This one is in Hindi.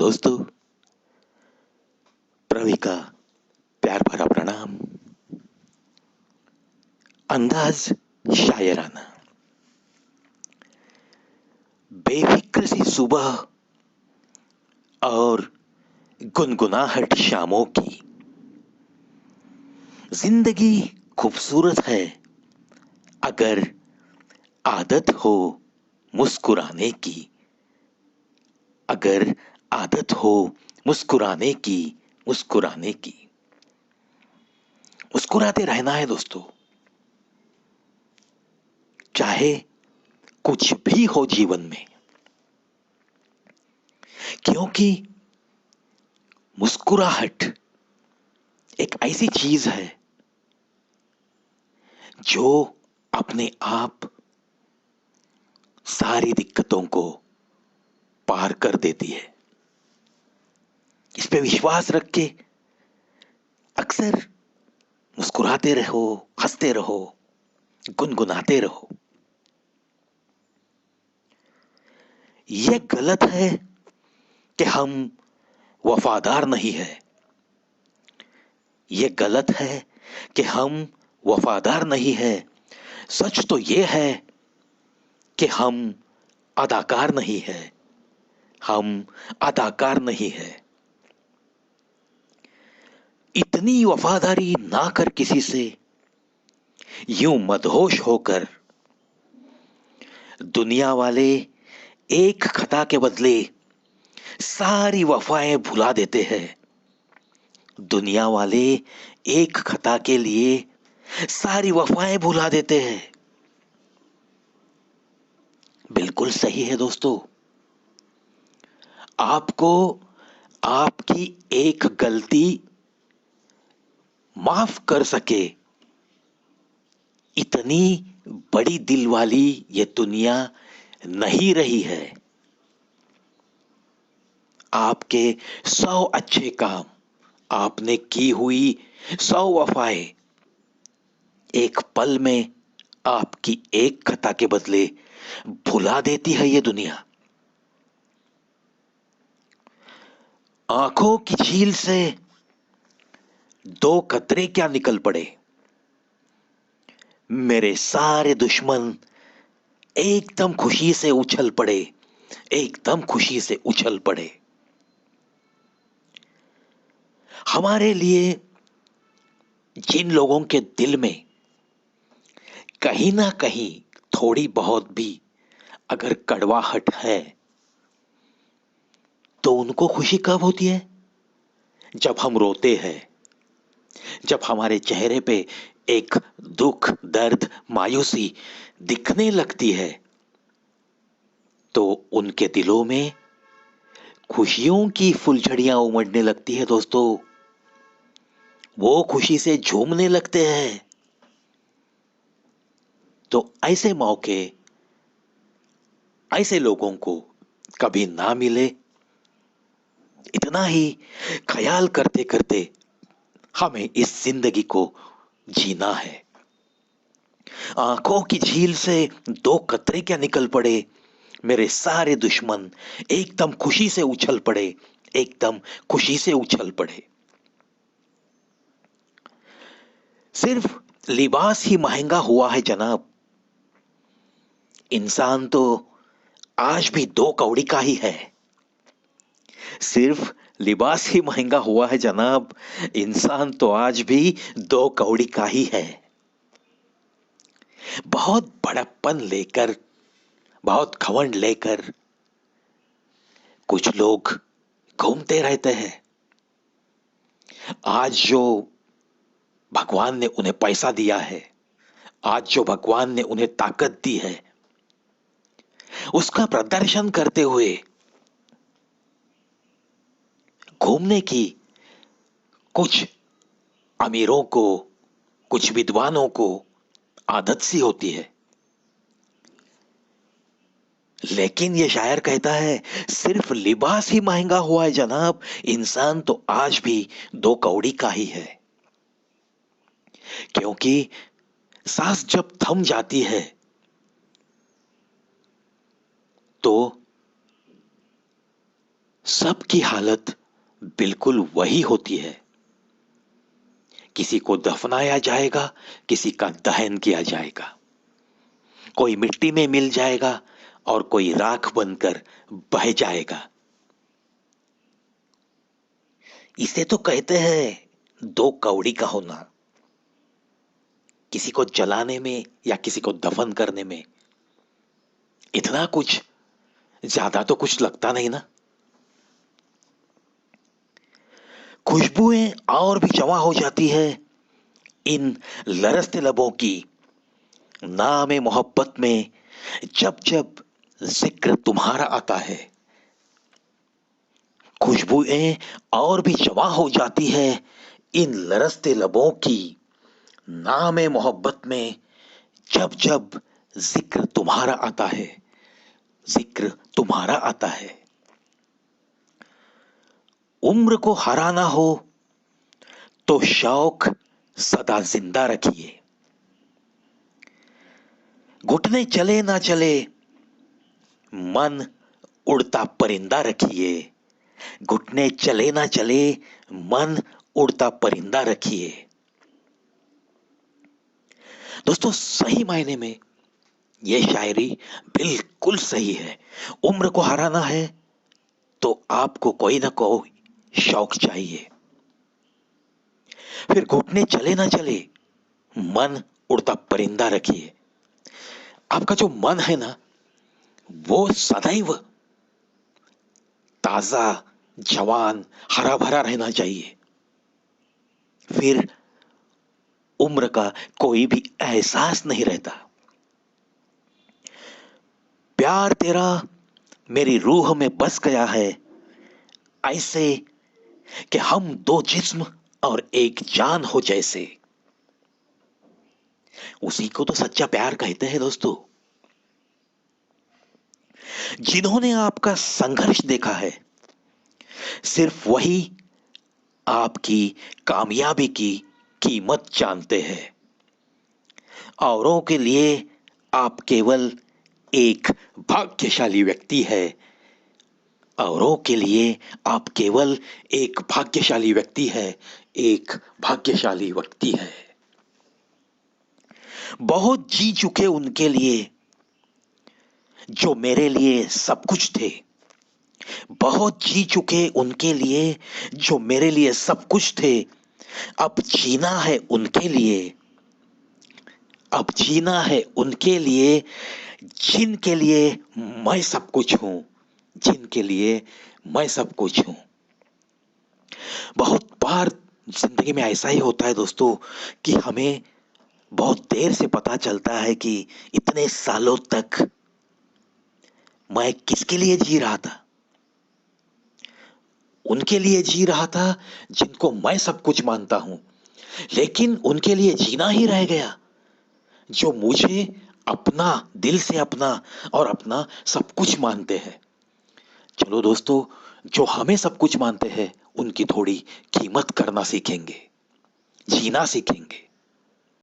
दोस्तों, प्रवी का प्यार भरा प्रणाम। अंदाज शायराना। बेफिक्र सी सुबह और गुनगुनाहट शामों की। जिंदगी खूबसूरत है अगर आदत हो मुस्कुराने की। अगर आदत हो मुस्कुराने की, मुस्कुराने की। मुस्कुराते रहना है दोस्तों, चाहे कुछ भी हो जीवन में, क्योंकि मुस्कुराहट एक ऐसी चीज है जो अपने आप सारी दिक्कतों को पार कर देती है। इस पे विश्वास रख के अक्सर मुस्कुराते रहो, हंसते रहो, गुनगुनाते रहो। यह गलत है कि हम वफादार नहीं है। यह गलत है कि हम वफादार नहीं है। सच तो यह है कि हम अदाकार नहीं है। हम अदाकार नहीं है। इतनी वफादारी ना कर किसी से, यूं मदहोश होकर। दुनिया वाले एक खता के बदले सारी वफाएं भुला देते हैं। दुनिया वाले एक खता के लिए सारी वफाएं भुला देते हैं। बिल्कुल सही है दोस्तों। आपको आपकी एक गलती माफ कर सके, इतनी बड़ी दिल वाली ये दुनिया नहीं रही है। आपके 100 अच्छे काम, आपने की हुई 100 वफाएं, एक पल में आपकी एक खता के बदले भुला देती है ये दुनिया। आंखों की झील से दो कतरे क्या निकल पड़े, मेरे सारे दुश्मन एकदम खुशी से उछल पड़े, एकदम खुशी से उछल पड़े। हमारे लिए जिन लोगों के दिल में कहीं ना कहीं थोड़ी बहुत भी अगर कड़वाहट है, तो उनको खुशी कब होती है? जब हम रोते हैं, जब हमारे चेहरे पे एक दुख, दर्द, मायूसी दिखने लगती है, तो उनके दिलों में खुशियों की फुलझड़ियां उमड़ने लगती है दोस्तों। वो खुशी से झूमने लगते हैं। तो ऐसे मौके ऐसे लोगों को कभी ना मिले, इतना ही ख्याल करते करते हमें इस जिंदगी को जीना है। आंखों की झील से दो कतरे क्या निकल पड़े, मेरे सारे दुश्मन एकदम खुशी से उछल पड़े, एकदम खुशी से उछल पड़े। सिर्फ लिबास ही महंगा हुआ है जनाब। इंसान तो आज भी दो कौड़ी का ही है। सिर्फ लिबास ही महंगा हुआ है जनाब। इंसान तो आज भी दो कौड़ी का ही है। बहुत बड़प्पन लेकर, बहुत घमंड लेकर कुछ लोग घूमते रहते हैं। आज जो भगवान ने उन्हें पैसा दिया है, आज जो भगवान ने उन्हें ताकत दी है, उसका प्रदर्शन करते हुए घूमने की कुछ अमीरों को, कुछ विद्वानों को आदत सी होती है। लेकिन ये शायर कहता है, सिर्फ लिबास ही महंगा हुआ है जनाब। इंसान तो आज भी दो कौड़ी का ही है। क्योंकि सांस जब थम जाती है, तो सबकी हालत बिल्कुल वही होती है। किसी को दफनाया जाएगा, किसी का दहन किया जाएगा, कोई मिट्टी में मिल जाएगा और कोई राख बनकर बह जाएगा। इसे तो कहते हैं दो कौड़ी का होना। किसी को जलाने में या किसी को दफन करने में इतना कुछ ज्यादा तो कुछ लगता नहीं ना। खुशबुएं और भी जमा हो जाती है इन लरसते लबों की नाम मोहब्बत में, जब जब जिक्र तुम्हारा आता है। खुशबुएं और भी जमा हो जाती है इन लरसते लबों की नाम मोहब्बत में, जब जब जिक्र तुम्हारा आता है, जिक्र तुम्हारा आता है। उम्र को हराना हो तो शौक सदा जिंदा रखिए। घुटने चले ना चले मन उड़ता परिंदा रखिए। घुटने चले ना चले मन उड़ता परिंदा रखिए। दोस्तों, सही मायने में यह शायरी बिल्कुल सही है। उम्र को हराना है तो आपको कोई ना कोई शौक चाहिए। फिर घुटने चले ना चले मन उड़ता परिंदा रखिए। आपका जो मन है ना, वो सदैव ताजा, जवान, हरा भरा रहना चाहिए। फिर उम्र का कोई भी एहसास नहीं रहता। प्यार तेरा मेरी रूह में बस गया है, ऐसे कि हम दो जिस्म और एक जान हो जैसे। उसी को तो सच्चा प्यार कहते हैं दोस्तों। जिन्होंने आपका संघर्ष देखा है, सिर्फ वही आपकी कामयाबी की कीमत जानते हैं। औरों के लिए आप केवल एक भाग्यशाली व्यक्ति है। औरों के लिए आप केवल एक भाग्यशाली व्यक्ति है, एक भाग्यशाली व्यक्ति है। बहुत जी चुके उनके लिए जो मेरे लिए सब कुछ थे। बहुत जी चुके उनके लिए जो मेरे लिए सब कुछ थे। अब जीना है उनके लिए, अब जीना है उनके लिए जिनके लिए मैं सब कुछ हूं, जिनके लिए मैं सब कुछ हूं। बहुत बार जिंदगी में ऐसा ही होता है दोस्तों कि हमें बहुत देर से पता चलता है कि इतने सालों तक मैं किसके लिए जी रहा था। उनके लिए जी रहा था जिनको मैं सब कुछ मानता हूं, लेकिन उनके लिए जीना ही रह गया जो मुझे अपना, दिल से अपना और अपना सब कुछ मानते हैं। चलो दोस्तों, जो हमें सब कुछ मानते हैं उनकी थोड़ी कीमत करना सीखेंगे, जीना सीखेंगे।